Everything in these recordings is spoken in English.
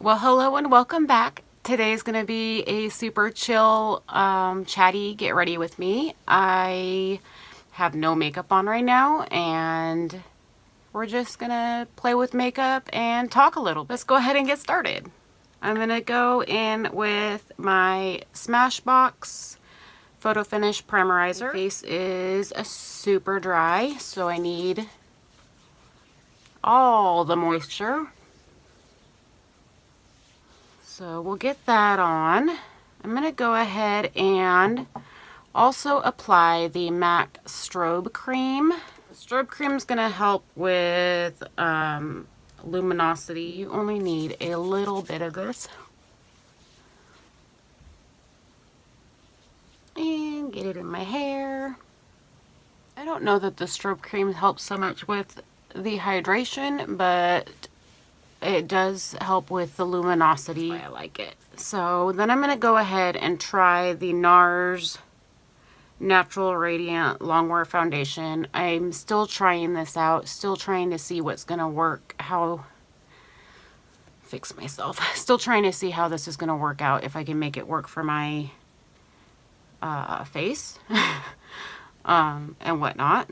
Well, hello and welcome back. Today's going to be a super chill, chatty get ready with me. I have no makeup on right now and we're just going to play with makeup and talk a little. Let's go ahead and get started. I'm going to go in with my Smashbox Photo Finish Primerizer. My face is super dry, so I need all the moisture. So we'll get that on. I'm going to go ahead and also apply the MAC Strobe Cream. The Strobe Cream is going to help with luminosity. You only need a little bit of this. And get it in my hair. I don't know that the Strobe Cream helps so much with the hydration, but it does help with the luminosity. I like it. So then I'm going to go ahead and try the Nars Natural Radiant Longwear Foundation. I'm still trying this out, still trying to see what's going to work, still trying to see how this is going to work out, if I can make it work for my face and whatnot.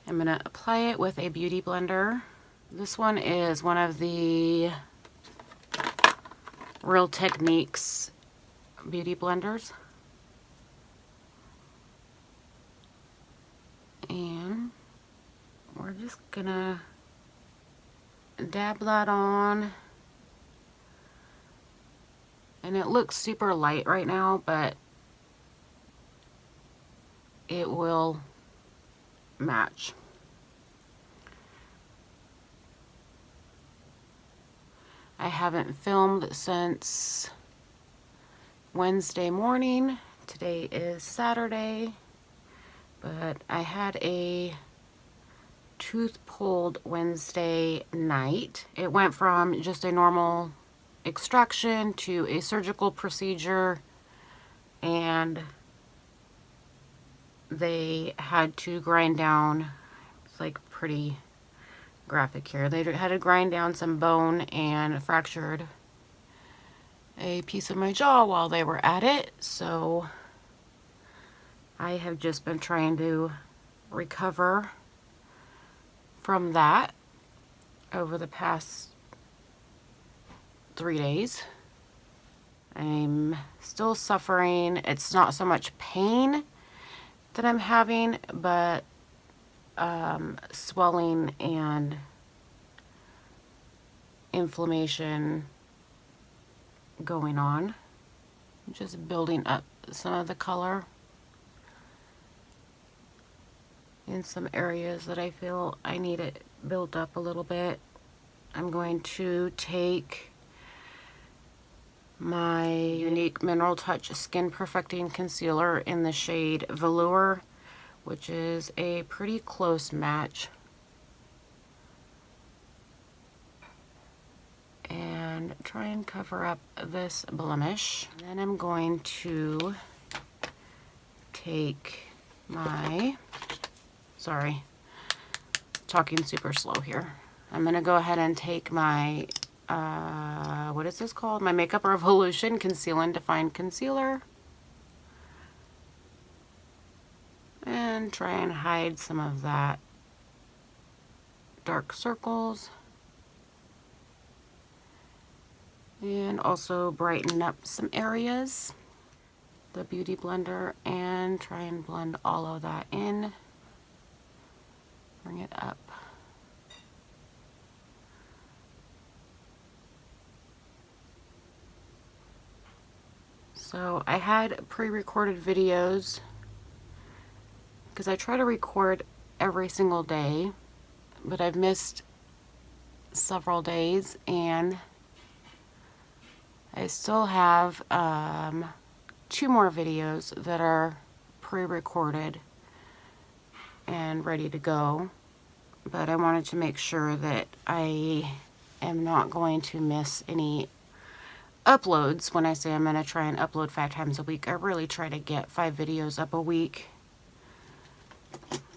I'm going to apply it with a beauty blender. This one is one of the Real Techniques beauty blenders. And we're just gonna dab that on. And it looks super light right now, but it will match. I haven't filmed since Wednesday morning. Today is Saturday, but I had a tooth pulled Wednesday night. It went from just a normal extraction to a surgical procedure, and they had to grind down, it's like pretty graphic here. They had to grind down some bone and fractured a piece of my jaw while they were at it. So I have just been trying to recover from that over the past 3 days. I'm still suffering. It's not so much pain that I'm having, but swelling and inflammation going on. Just building up some of the color in some areas that I feel I need it built up a little bit. I'm going to take my Younique Mineral Touch Skin Perfecting Concealer in the shade Velour, which is a pretty close match, and try and cover up this blemish. And then I'm going to take my, sorry, talking super slow here. I'm gonna go ahead and take my, what is this called? My Makeup Revolution Conceal and Define Concealer. And try and hide some of that dark circles. And also brighten up some areas. The Beauty Blender, and try and blend all of that in. Bring it up. So I had pre-recorded videos because I try to record every single day, but I've missed several days, and I still have 2 more videos that are pre-recorded and ready to go, but I wanted to make sure that I am not going to miss any uploads. When I say I'm going to try and upload 5 times a week, I really try to get 5 videos up a week.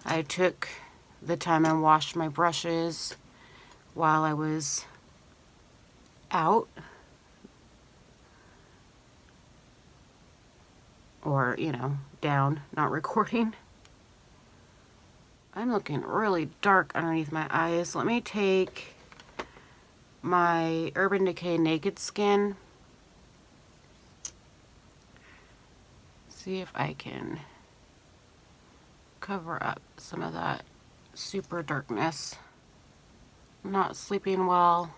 I took the time and washed my brushes while I was out, or, you know, down, not recording. I'm looking really dark underneath my eyes. Let me take my Urban Decay Naked Skin. See if I can cover up some of that super darkness. I'm not sleeping well.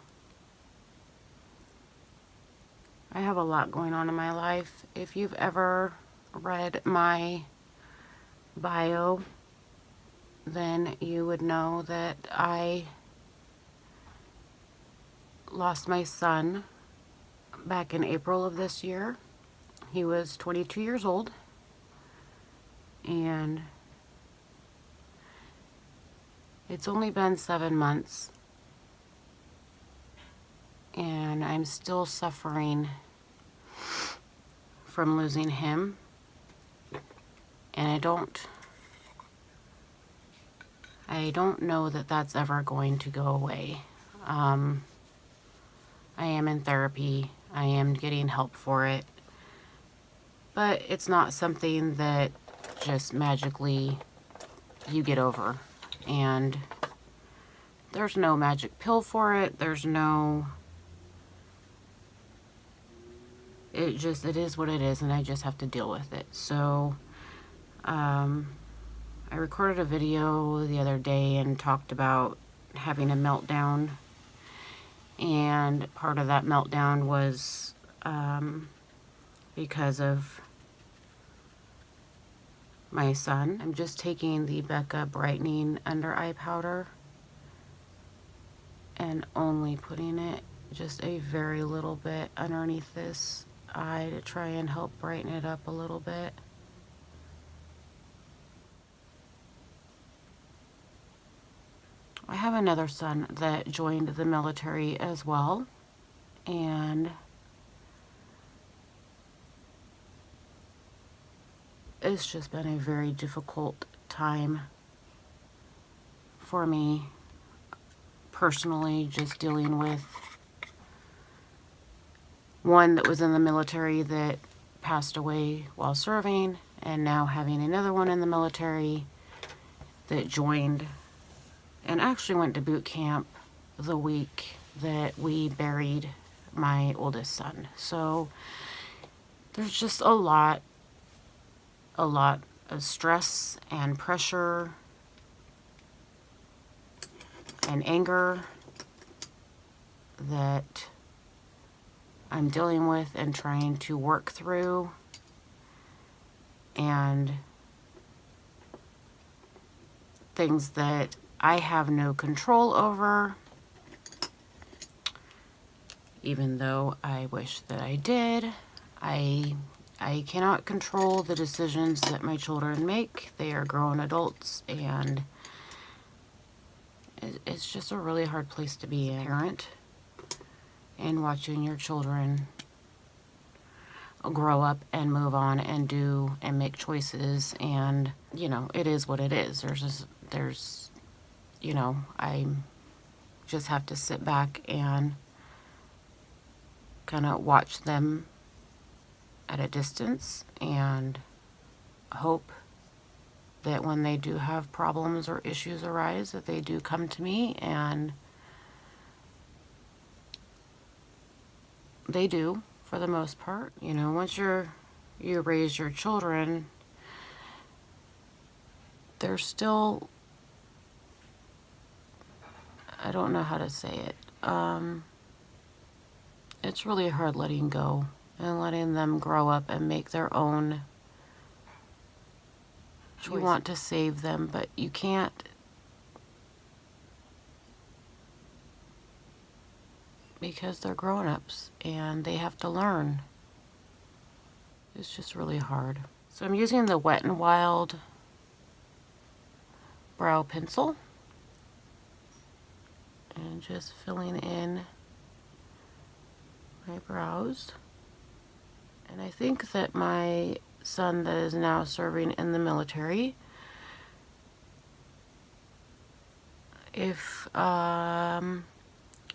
I have a lot going on in my life. If you've ever read my bio, then you would know that I lost my son back in April of this year. He was 22 years old, and it's only been 7 months, and I'm still suffering from losing him, and I don't know that that's ever going to go away. I am in therapy. I am getting help for it, but it's not something that just magically you get over. And there's no magic pill for it. There's no... It is what it is, and I just have to deal with it. So, I recorded a video the other day and talked about having a meltdown. And part of that meltdown was because of my son. I'm just taking the Becca Brightening Under Eye Powder and only putting it just a very little bit underneath this eye to try and help brighten it up a little bit. I have another son that joined the military as well, and it's just been a very difficult time for me personally, just dealing with one that was in the military that passed away while serving, and now having another one in the military that joined and actually went to boot camp the week that we buried my oldest son. So there's just a lot of stress and pressure and anger that I'm dealing with and trying to work through, and things that I have no control over, even though I wish that I did. I cannot control the decisions that my children make. They are grown adults, and it's just a really hard place to be a parent, and watching your children grow up and move on and do and make choices. And you know, it is what it is. There's you know, I just have to sit back and kind of watch them at a distance and hope that when they do have problems or issues arise, that they do come to me, and they do for the most part. You know, once you raise your children, they're still, I don't know how to say it. It's really hard letting go and letting them grow up and make their own choices. You want to save them, but you can't, because they're grown-ups and they have to learn. It's just really hard. So I'm using the Wet n Wild brow pencil and just filling in my brows. And I think that my son that is now serving in the military, if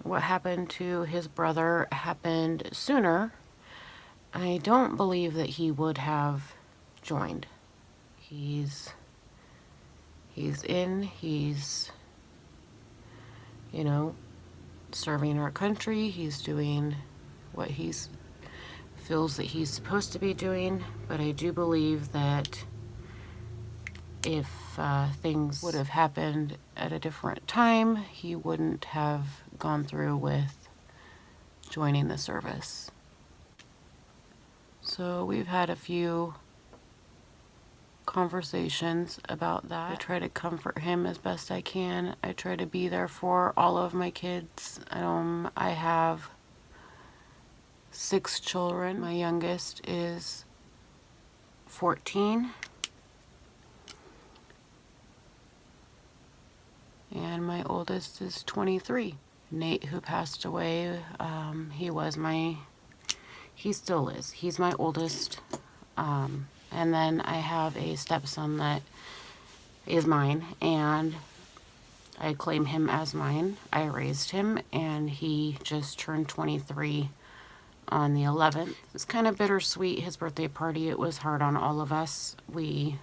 what happened to his brother happened sooner, I don't believe that he would have joined. He's you know, serving our country. He's doing what he feels that he's supposed to be doing, but I do believe that if things would have happened at a different time, he wouldn't have gone through with joining the service. So we've had a few conversations about that. I try to comfort him as best I can. I try to be there for all of my kids. I have 6 children. My youngest is 14. And my oldest is 23. Nate, who passed away, he still is. He's my oldest. And then I have a stepson that is mine, and I claim him as mine. I raised him, and he just turned 23 on the 11th. It's kind of bittersweet, his birthday party. It was hard on all of us. We,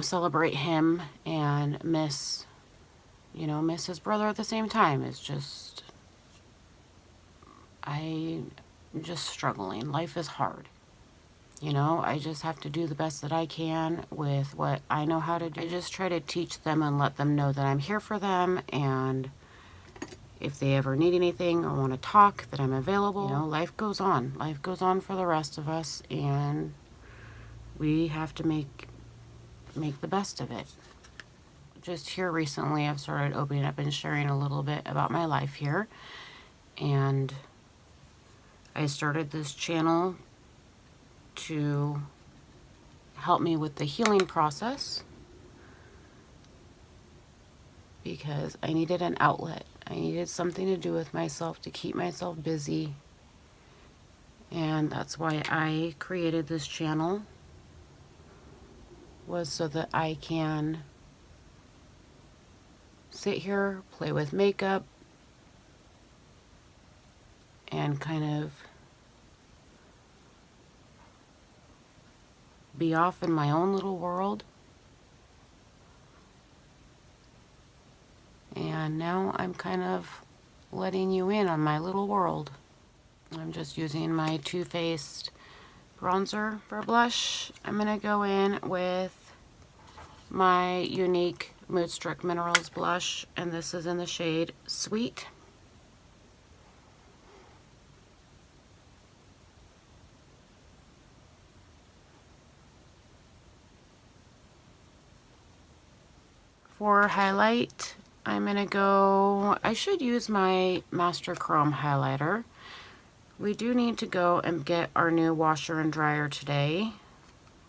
celebrate him and miss his brother at the same time. It's just, I'm just struggling. Life is hard. I just have to do the best that I can with what I know how to do. I just try to teach them and let them know that I'm here for them, and if they ever need anything or want to talk, that I'm available. Life goes on. Life goes on for the rest of us, and we have to make the best of it. Just here recently, I've started opening up and sharing a little bit about my life here, and I started this channel to help me with the healing process because I needed an outlet. I needed something to do with myself to keep myself busy, and that's why I created this channel, was so that I can sit here, play with makeup, and kind of be off in my own little world. And now I'm kind of letting you in on my little world. I'm just using my Too Faced bronzer for blush. I'm going to go in with my Younique Moodstruck Minerals blush, and this is in the shade Sweet. For highlight, I'm going to go, I should use my Master Chrome highlighter. We do need to go and get our new washer and dryer today.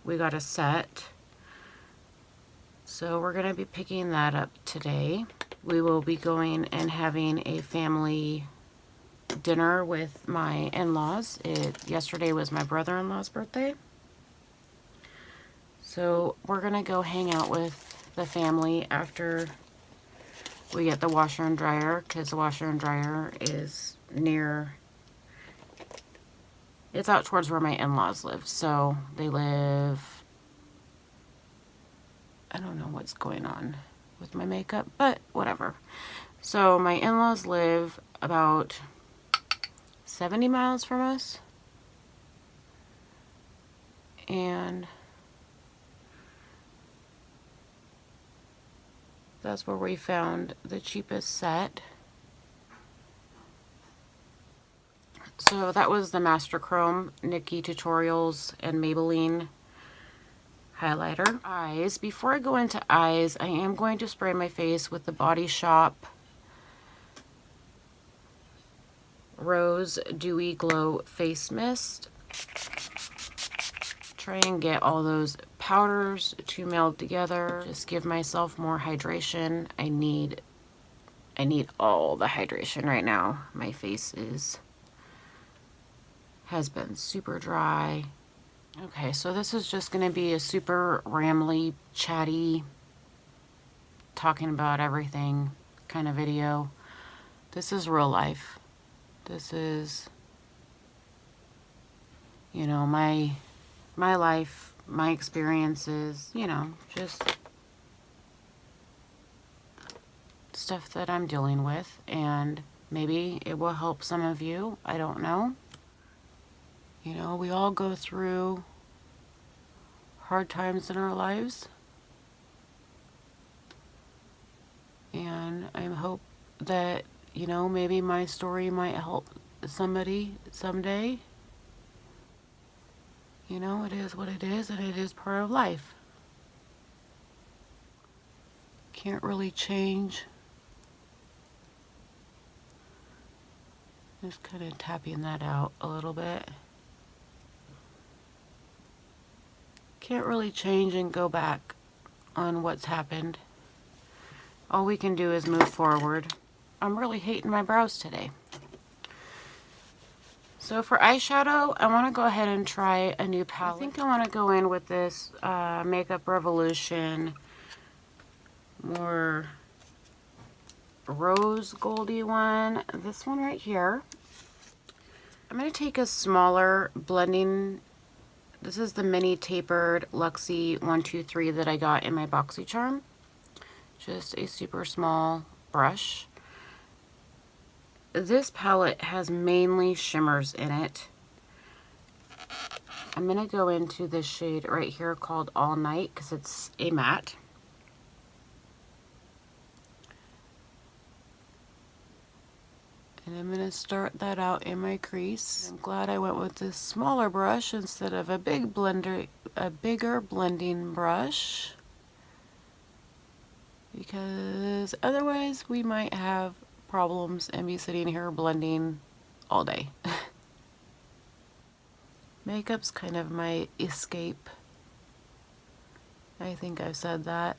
We got a set. So we're going to be picking that up today. We will be going and having a family dinner with my in-laws. Yesterday was my brother-in-law's birthday. So we're going to go hang out with the family after we get the washer and dryer, because the washer and dryer is it's out towards where my in-laws live. So they live, I don't know what's going on with my makeup, but whatever. So my in-laws live about 70 miles from us, and that's where we found the cheapest set. So that was the Master Chrome Nikki Tutorials and Maybelline highlighter. Eyes. Before I go into eyes, I am going to spray my face with the Body Shop Rose Dewy Glow Face Mist. Try and get all those powders to meld together. Just give myself more hydration. I need all the hydration right now. My face has been super dry. Okay, so this is just going to be a super rambly, chatty, talking about everything kind of video. This is real life. This is, you know, my life, my experiences, you know, just stuff that I'm dealing with, and maybe it will help some of you. I don't know. You know, we all go through hard times in our lives, and I hope that, you know, maybe my story might help somebody someday. You know, it is what it is, and it is part of life. Can't really change. Just kind of tapping that out a little bit. Can't really change and go back on what's happened. All we can do is move forward. I'm really hating my brows today. So for eyeshadow, I want to go ahead and try a new palette. I think I want to go in with this Makeup Revolution, more rose goldy one. This one right here. I'm going to take a smaller blending. This is the mini tapered Luxie 123 that I got in my BoxyCharm. Just a super small brush. This palette has mainly shimmers in it. I'm going to go into this shade right here called All Night because it's a matte. And I'm going to start that out in my crease. I'm glad I went with this smaller brush instead of a bigger blending brush, because otherwise we might have problems and be sitting here blending all day. Makeup's kind of my escape. I think I've said that.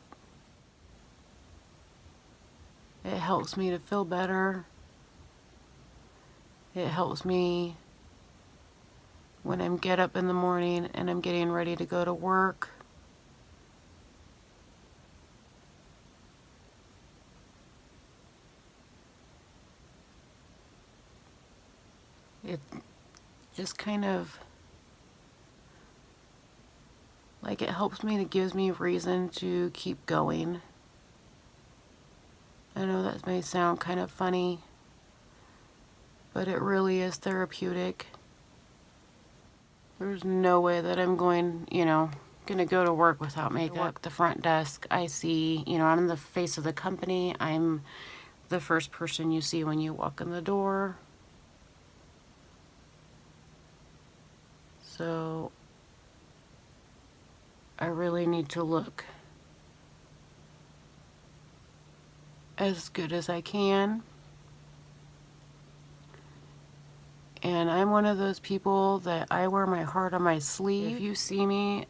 It helps me to feel better. It helps me when I get up in the morning and I'm getting ready to go to work. It just kind of, like, it helps me, it gives me reason to keep going. I know that may sound kind of funny, but it really is therapeutic. There's no way that I'm going, you know, gonna go to work without makeup. The front desk, I see, you know, I'm the face of the company. I'm the first person you see when you walk in the door. So I really need to look as good as I can. And I'm one of those people that I wear my heart on my sleeve. If you see me,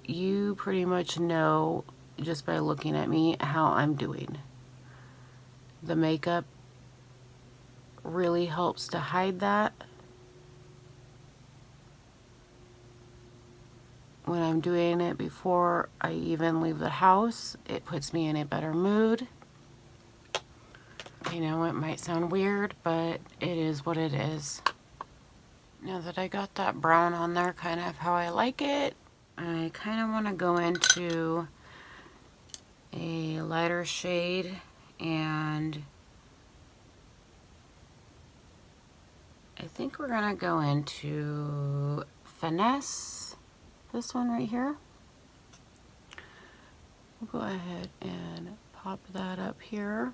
you pretty much know just by looking at me how I'm doing. The makeup really helps to hide that. When I'm doing it before I even leave the house, it puts me in a better mood. You know, it might sound weird, but it is what it is. Now that I got that brown on there kind of how I like it, I kind of want to go into a lighter shade, and I think we're going to go into Finesse, this one right here. We'll go ahead and pop that up here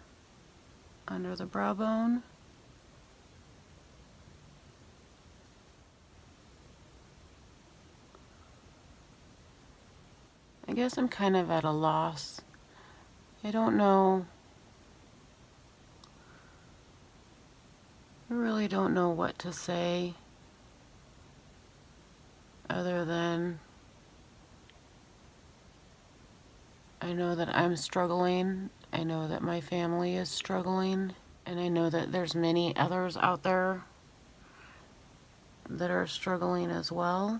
under the brow bone. I guess I'm kind of at a loss. I don't know. I really don't know what to say other than I know that I'm struggling. I know that my family is struggling. And I know that there's many others out there that are struggling as well.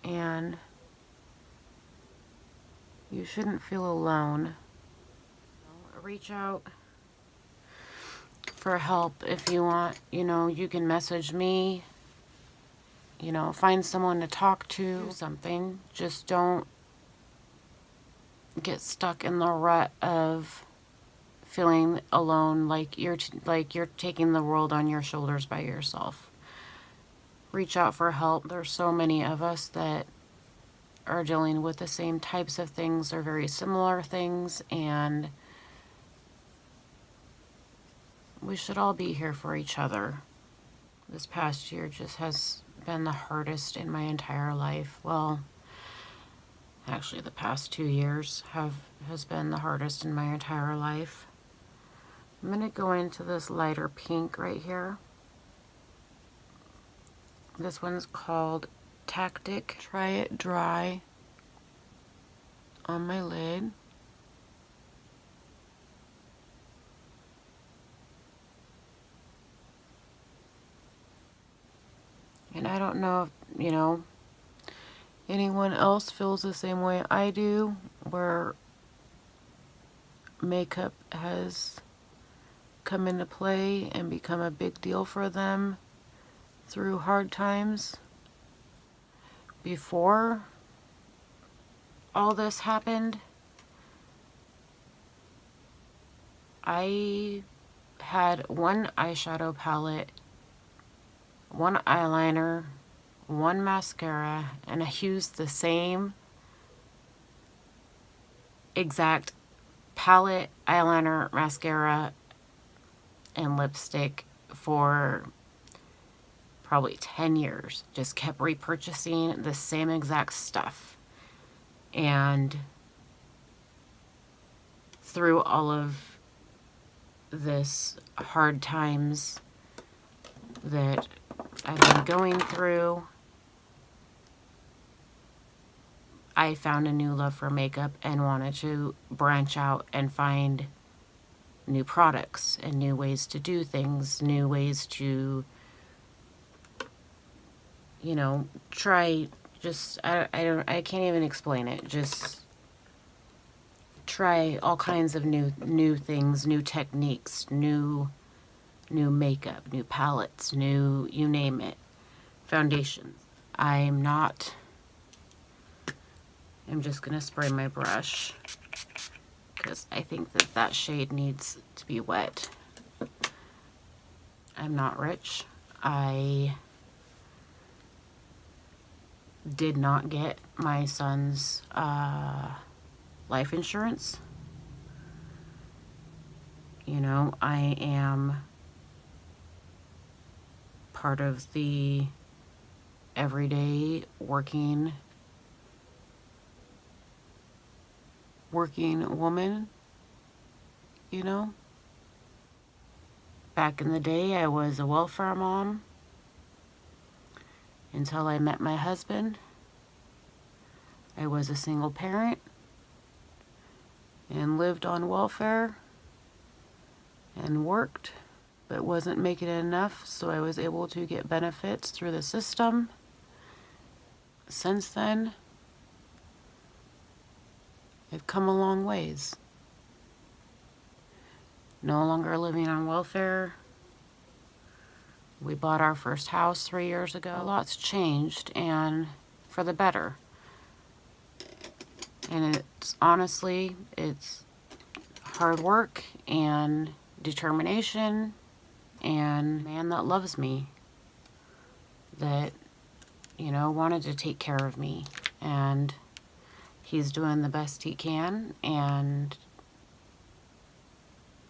And You shouldn't feel alone. Reach out for help if you want. You know, you can message me. You know, find someone to talk to. Do something. Just don't get stuck in the rut of feeling alone, like you're taking the world on your shoulders by yourself. Reach out for help. There's so many of us that are dealing with the same types of things or very similar things, and we should all be here for each other. This past year just has been the hardest in my entire life. Well, actually the past 2 years has been the hardest in my entire life. I'm going to go into this lighter pink right here. This one's called Tactic. Try it dry on my lid. And I don't know if, you know, anyone else feels the same way I do, where makeup has come into play and become a big deal for them through hard times. Before all this happened, I had one eyeshadow palette, one eyeliner, one mascara, and I used the same exact palette, eyeliner, mascara, and lipstick for probably 10 years. Just kept repurchasing the same exact stuff. And through all of this hard times that I've been going through, I found a new love for makeup and wanted to branch out and find new products and new ways to do things, new ways to, you know, try. Just I can't even explain it. Just try all kinds of new things, new techniques, new makeup, new palettes, new, you name it, foundations. I'm just gonna spray my brush because I think that shade needs to be wet. I'm not rich. I did not get my son's life insurance. You know, I am part of the everyday working woman, you know. Back in the day, I was a welfare mom until I met my husband. I was a single parent and lived on welfare and worked, but wasn't making enough, so I was able to get benefits through the system. Since then, I've come a long ways. No longer living on welfare. We bought our first house 3 years ago. A lot's changed, and for the better. And it's honestly, it's hard work and determination and a man that loves me, that, you know, wanted to take care of me, and he's doing the best he can. And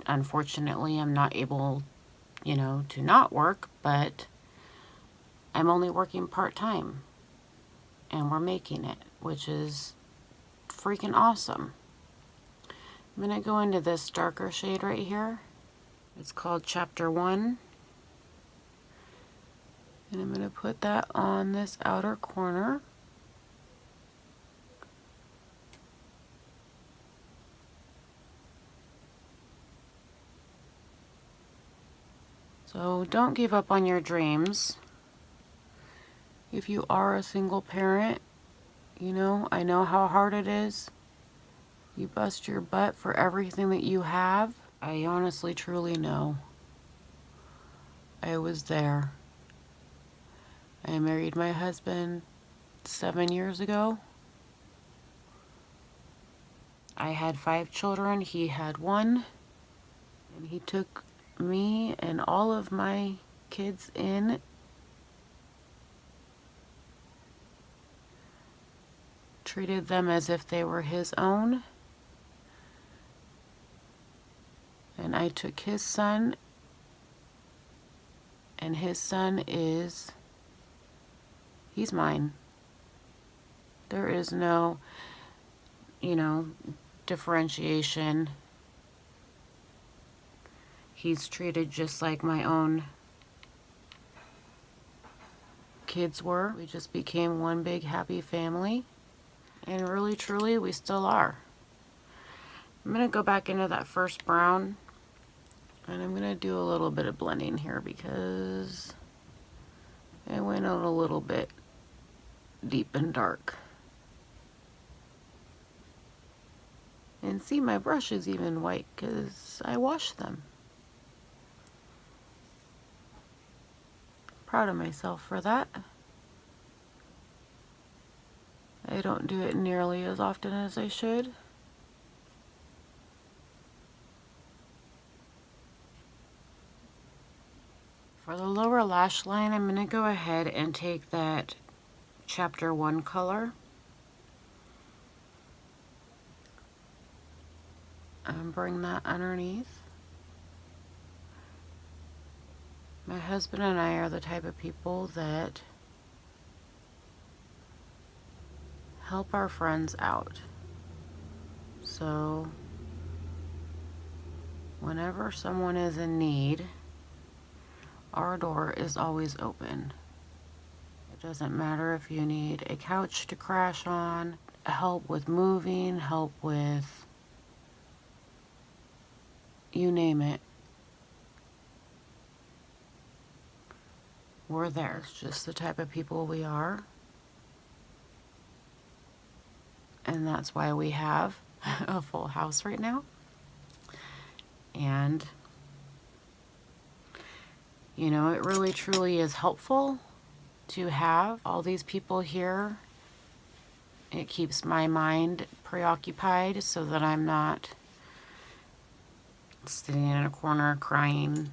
unfortunately, I'm not able, you know, to not work, but I'm only working part-time and we're making it, which is freaking awesome. I'm gonna go into this darker shade right here. It's called Chapter 1. And I'm gonna put that on this outer corner. So don't give up on your dreams. If you are a single parent, you know, I know how hard it is. You bust your butt for everything that you have. I honestly, truly know. I was there. I married my husband 7 years ago. I had 5 children. He had 1. And he took me and all of my kids in. Treated them as if they were his own. And I took his son, and his son is, he's mine. There is no, differentiation. He's treated just like my own kids were. We just became one big happy family. And really, truly, we still are. I'm going to go back into that first brown. And I'm going to do a little bit of blending here because I went out a little bit deep and dark. And see, my brush is even white because I washed them. Proud of myself for that. I don't do it nearly as often as I should. For the lower lash line, I'm going to go ahead and take that Chapter 1 color and bring that underneath. My husband and I are the type of people that help our friends out. So whenever someone is in need, our door is always open. It doesn't matter if you need a couch to crash on, help with moving, help with, you name it. We're there. It's just the type of people we are. And that's why we have a full house right now. And it really truly is helpful to have all these people here. It keeps my mind preoccupied so that I'm sitting in a corner crying.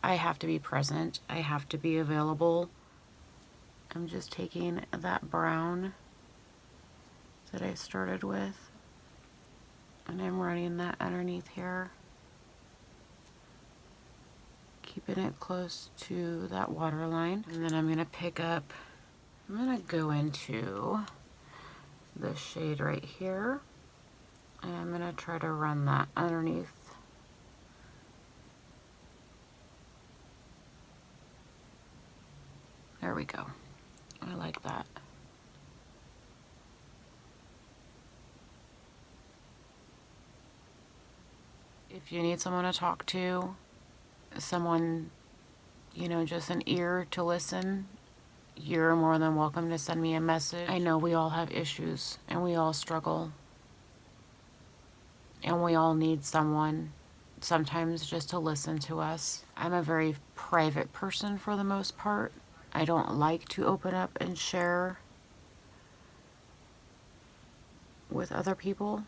I have to be present. I have to be available. I'm just taking that brown that I started with, and I'm running that underneath here, keeping it close to that waterline. And then I'm going to go into the shade right here, and I'm going to try to run that underneath. There we go. I like that. If you need someone to talk to, someone, just an ear to listen, you're more than welcome to send me a message. I know we all have issues and we all struggle. And we all need someone sometimes just to listen to us. I'm a very private person for the most part. I don't like to open up and share with other people.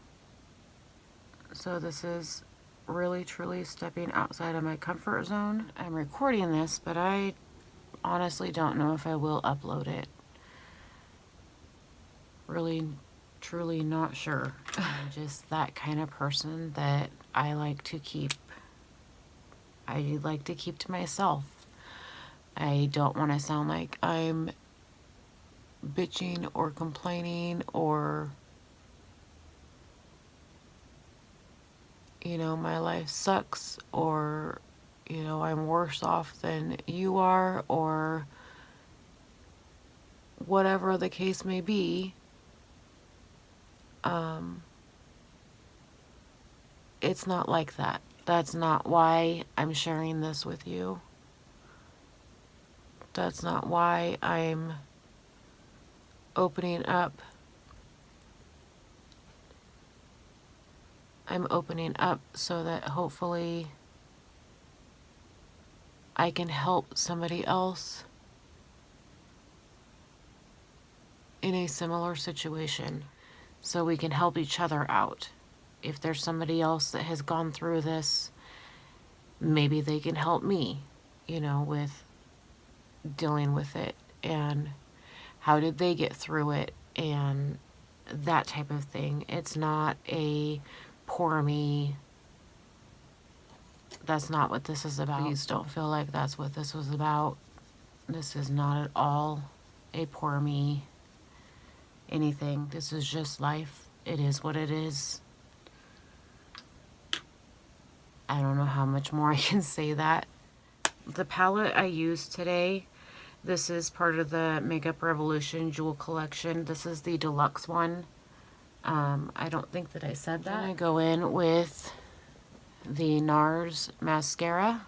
So this is really truly stepping outside of my comfort zone. I'm recording this, but I honestly don't know if I will upload it. Really truly not sure. I'm just that kind of person that I like to keep to myself. I don't want to sound like I'm bitching or complaining or my life sucks, or I'm worse off than you are, or whatever the case may be. It's not like that. That's not why I'm sharing this with you. That's not why I'm opening up I'm opening up so that hopefully I can help somebody else in a similar situation, so we can help each other out. If there's somebody else that has gone through this, maybe they can help me, you know, with dealing with it and how did they get through it and that type of thing. It's not a poor me. That's not what this is about. Please don't feel like that's what this was about. This is not at all a poor me anything. This is just life. It is what it is. I don't know how much more I can say that. The palette I used today, this is part of the Makeup Revolution Jewel Collection. This is the Deluxe one. I don't think that I said that. I'm going to go in with the Nars mascara.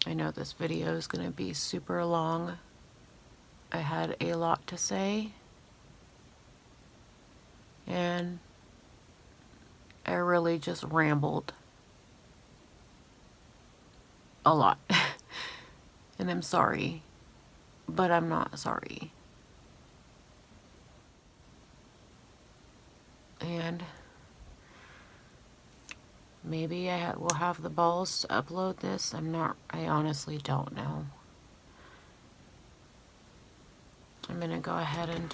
I know this video is going to be super long. I had a lot to say, and I really just rambled a lot. And I'm sorry, but I'm not sorry. And maybe I will have the balls to upload this. I honestly don't know. I'm gonna go ahead and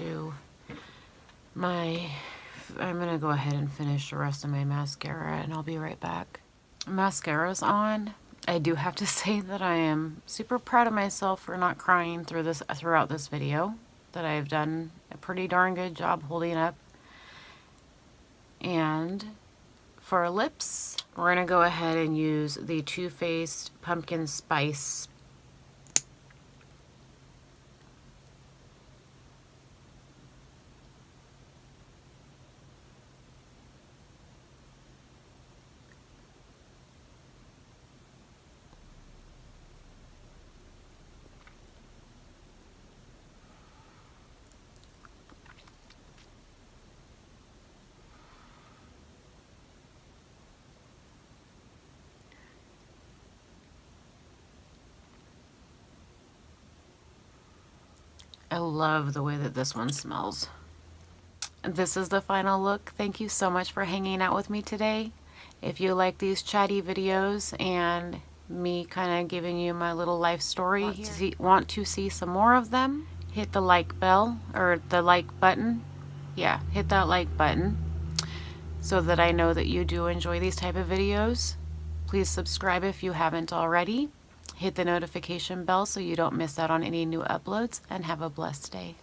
finish the rest of my mascara, and I'll be right back. Mascara's on. I do have to say that I am super proud of myself for not crying throughout this video, that I've done a pretty darn good job holding up. And for lips, we're gonna go ahead and use the Too Faced Pumpkin Spice. I love the way that this one smells. This is the final look. Thank you so much for hanging out with me today. If you like these chatty videos and me kind of giving you my little life story, want to see some more of them, hit the like bell, or the like button. Yeah, hit that like button so that I know that you do enjoy these type of videos. Please subscribe if you haven't already. Hit the notification bell so you don't miss out on any new uploads, and have a blessed day.